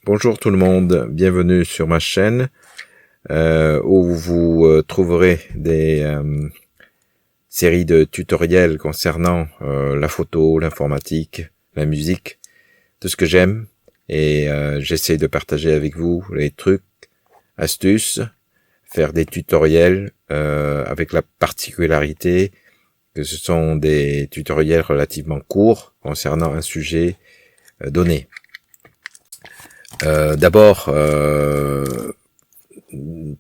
Bonjour tout le monde, bienvenue sur ma chaîne où vous trouverez des séries de tutoriels concernant la photo, l'informatique, la musique, tout ce que j'aime, et j'essaie de partager avec vous les trucs, astuces, faire des tutoriels avec la particularité que ce sont des tutoriels relativement courts concernant un sujet donné. D'abord,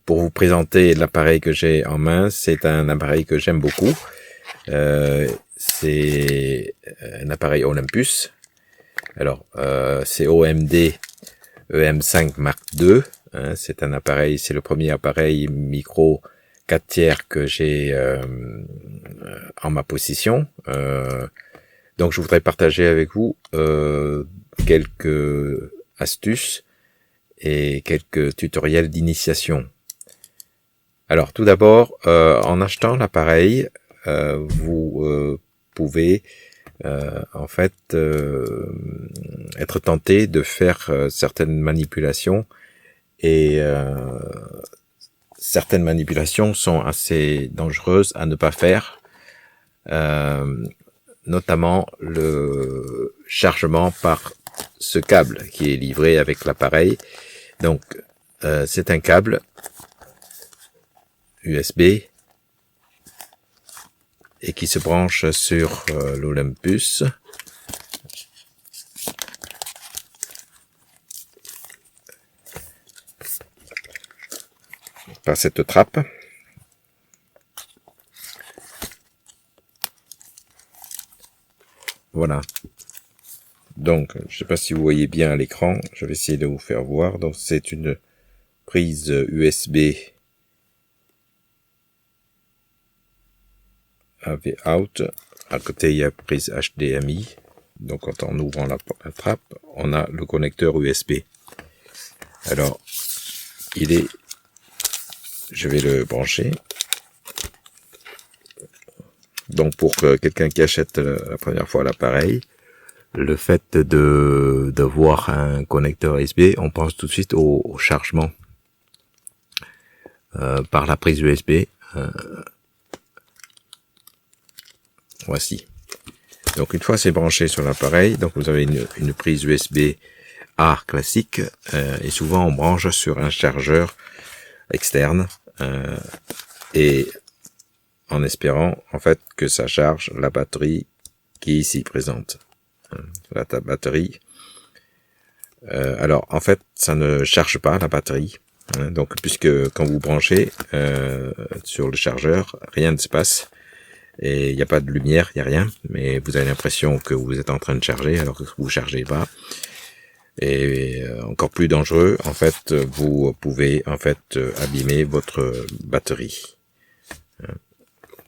pour vous présenter l'appareil que j'ai en main, c'est un appareil que j'aime beaucoup. C'est un appareil Olympus. Alors, c'est OMD EM5 Mark II. Hein, c'est un appareil, c'est le premier appareil micro 4 tiers que j'ai en ma possession. Donc, je voudrais partager avec vous quelques astuces et quelques tutoriels d'initiation. Alors tout d'abord, en achetant l'appareil, vous pouvez en fait être tenté de faire certaines manipulations, et certaines manipulations sont assez dangereuses à ne pas faire, notamment le chargement par ce câble qui est livré avec l'appareil. Donc, c'est un câble USB et qui se branche sur l'Olympus. Par cette trappe. Voilà. Donc, je ne sais pas si vous voyez bien à l'écran, je vais essayer de vous faire voir. Donc, c'est une prise USB AV out. À côté, il y a prise HDMI. Donc, en ouvrant la trappe, on a le connecteur USB. Alors, je vais le brancher. Donc, pour quelqu'un qui achète la première fois l'appareil, le fait de voir un connecteur USB, on pense tout de suite au chargement par la prise USB. Voici. Donc une fois c'est branché sur l'appareil, donc vous avez une prise USB A classique, et souvent on branche sur un chargeur externe, et en espérant en fait que ça charge la batterie qui est ici présente. La batterie. Alors en fait ça ne charge pas la batterie, donc puisque quand vous branchez sur le chargeur, rien ne se passe et il n'y a pas de lumière, il n'y a rien, mais vous avez l'impression que vous êtes en train de charger alors que vous ne chargez pas. Et encore plus dangereux, en fait, vous pouvez en fait abîmer votre batterie.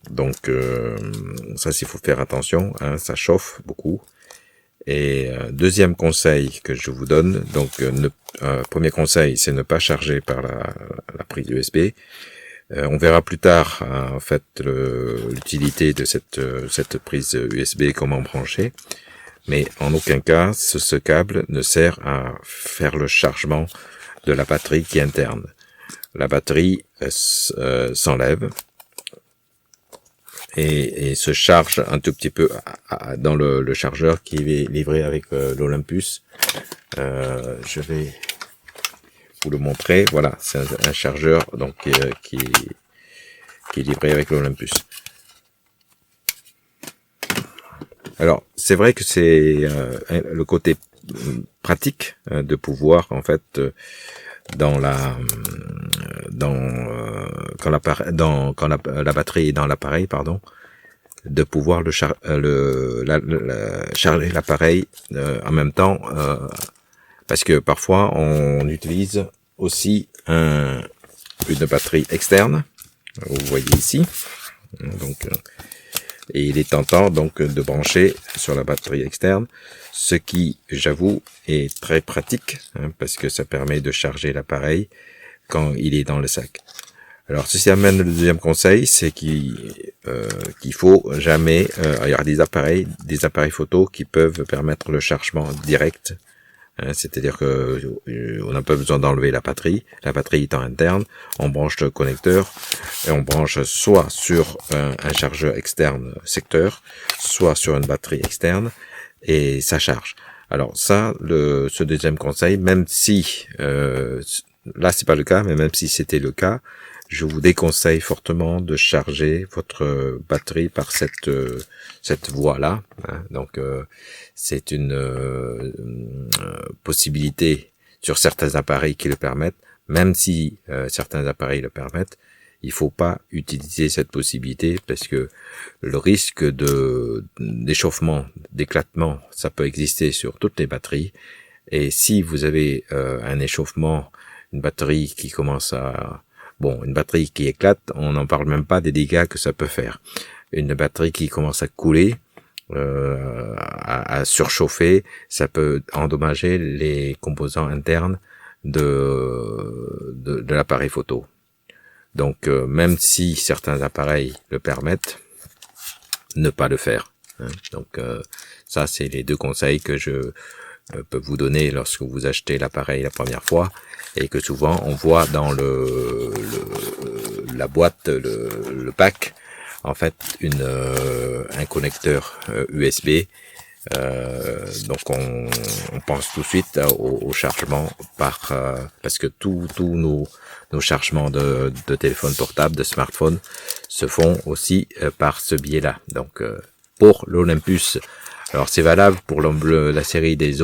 Donc ça, il faut faire attention, hein, ça chauffe beaucoup. Et deuxième conseil que je vous donne, donc premier conseil, c'est ne pas charger par la prise USB. On verra plus tard en fait l'utilité de cette prise USB, comment brancher. Mais en aucun cas, ce câble ne sert à faire le chargement de la batterie qui est interne. La batterie s'enlève et se charge un tout petit peu dans le chargeur qui est livré avec l'Olympus. Je vais vous le montrer. Voilà, c'est un chargeur donc qui est livré avec l'Olympus. Alors, c'est vrai que c'est le côté pratique de pouvoir en fait quand la batterie est dans l'appareil, pardon, de pouvoir charger l'appareil en même temps, parce que parfois on utilise aussi une batterie externe. Vous voyez ici, donc. Et il est tentant donc de brancher sur la batterie externe, ce qui, j'avoue, est très pratique, hein, parce que ça permet de charger l'appareil quand il est dans le sac. Alors ceci amène le deuxième conseil, c'est qu'il faut jamais, il y a des appareils photo qui peuvent permettre le chargement direct C'est-à-dire que on n'a pas besoin d'enlever la batterie étant interne, on branche le connecteur et on branche soit sur un chargeur externe secteur, soit sur une batterie externe et ça charge. Alors ça, ce deuxième conseil, même si là c'est pas le cas, mais même si c'était le cas, je vous déconseille fortement de charger votre batterie par cette voie-là. Donc, c'est une possibilité sur certains appareils qui le permettent. Même si certains appareils le permettent, il faut pas utiliser cette possibilité parce que le risque d'échauffement, d'éclatement, ça peut exister sur toutes les batteries. Et si vous avez un échauffement, une batterie qui commence une batterie qui éclate, on n'en parle même pas des dégâts que ça peut faire. Une batterie qui commence à couler, à surchauffer, ça peut endommager les composants internes de l'appareil photo. Donc, même si certains appareils le permettent, ne pas le faire. Donc, ça, c'est les deux conseils que je peux vous donner lorsque vous achetez l'appareil la première fois et que souvent on voit dans la boîte, le pack, en fait un connecteur USB. Donc on pense tout de suite au chargement parce que tous nos chargements de téléphone portable, de smartphone se font aussi par ce biais-là. Donc pour l'Olympus, alors c'est valable pour la série des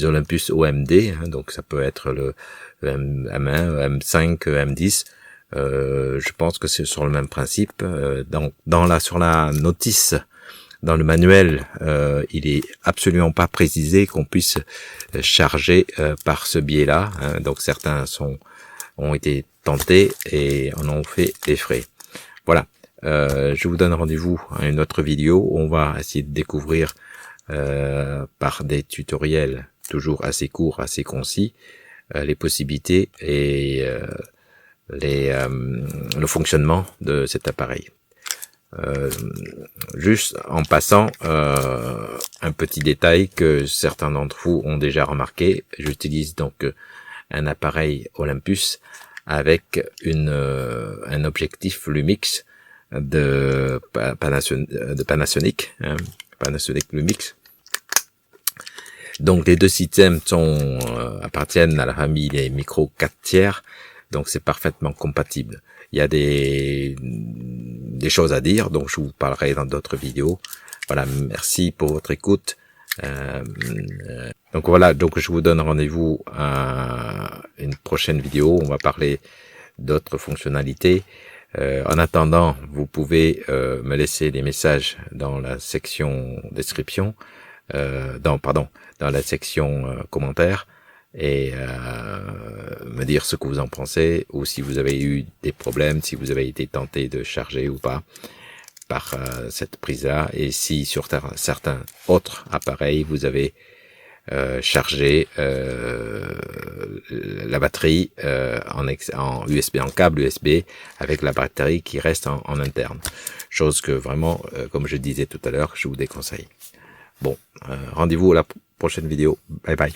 Olympus OMD, donc ça peut être le M1, M5, M10. Je pense que c'est sur le même principe. Sur la notice, dans le manuel, il est absolument pas précisé qu'on puisse charger par ce biais-là. Donc certains ont été tentés et en ont fait des frais. Voilà. Je vous donne rendez-vous à une autre vidéo où on va essayer de découvrir par des tutoriels toujours assez courts, assez concis, les possibilités et le fonctionnement de cet appareil. Juste en passant, un petit détail que certains d'entre vous ont déjà remarqué, j'utilise donc un appareil Olympus avec un objectif Lumix de Panasonic, Panasonic Lumix. Donc les deux systèmes appartiennent à la famille des micros 4 tiers, donc c'est parfaitement compatible. Il y a des choses à dire, donc je vous parlerai dans d'autres vidéos. Voilà, merci pour votre écoute. Donc voilà, donc je vous donne rendez-vous à une prochaine vidéo. On va parler d'autres fonctionnalités. En attendant, vous pouvez me laisser des messages dans la section description, dans la section commentaires, et me dire ce que vous en pensez, ou si vous avez eu des problèmes, si vous avez été tenté de charger ou pas par cette prise-là, et si sur certains autres appareils vous avez chargé la batterie en USB, en câble USB, avec la batterie qui reste en interne. Chose que vraiment, comme je disais tout à l'heure, je vous déconseille. Bon, rendez-vous à la prochaine vidéo. Bye bye.